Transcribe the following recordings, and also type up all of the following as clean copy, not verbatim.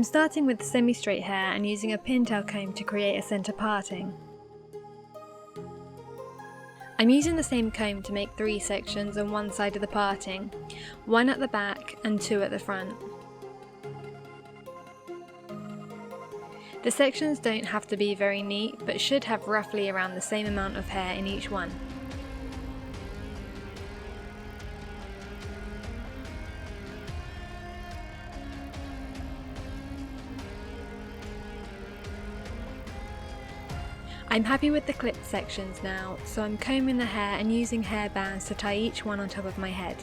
I'm starting with semi-straight hair and using a pintail comb to create a centre parting. I'm using the same comb to make 3 sections on one side of the parting, 1 at the back and 2 at the front. The sections don't have to be very neat, but should have roughly around the same amount of hair in each one. I'm happy with the clipped sections now, so I'm combing the hair and using hair bands to tie each one on top of my head.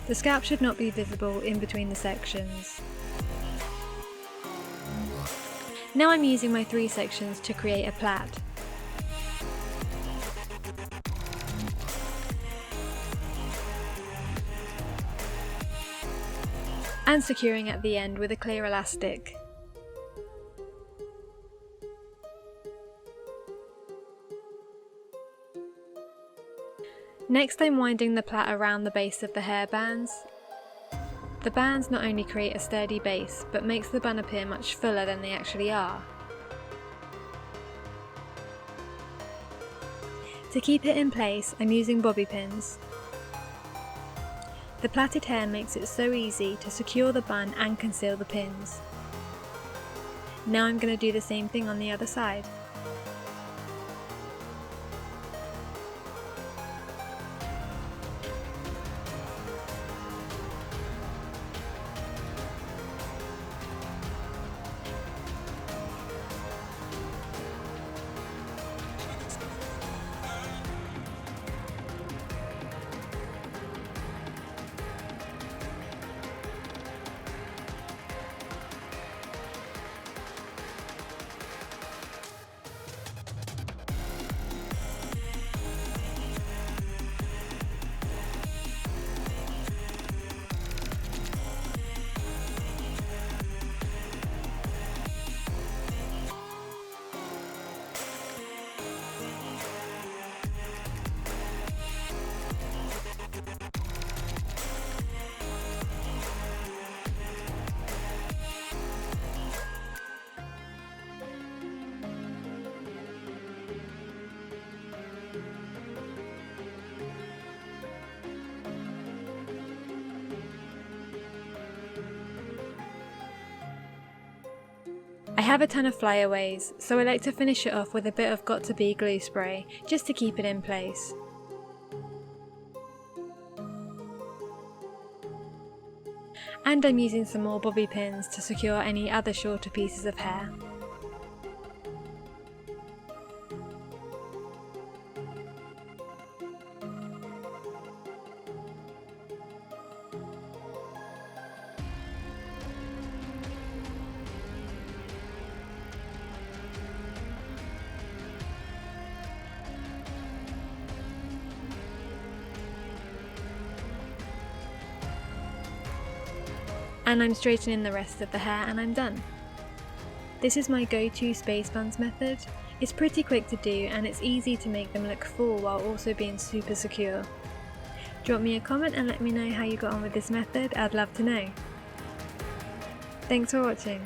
The scalp should not be visible in between the sections. Now I'm using my 3 sections to create a plait. And securing at the end with a clear elastic. Next I'm winding the plait around the base of the hair bands. The bands not only create a sturdy base, but makes the bun appear much fuller than they actually are. To keep it in place, I'm using bobby pins. The plaited hair makes it so easy to secure the bun and conceal the pins. Now I'm going to do the same thing on the other side. I have a ton of flyaways, so I like to finish it off with a bit of got2b glue spray, just to keep it in place. And I'm using some more bobby pins to secure any other shorter pieces of hair. And I'm straightening the rest of the hair and I'm done. This is my go-to space buns method. It's pretty quick to do and it's easy to make them look full while also being super secure. Drop me a comment and let me know how you got on with this method, I'd love to know. Thanks for watching.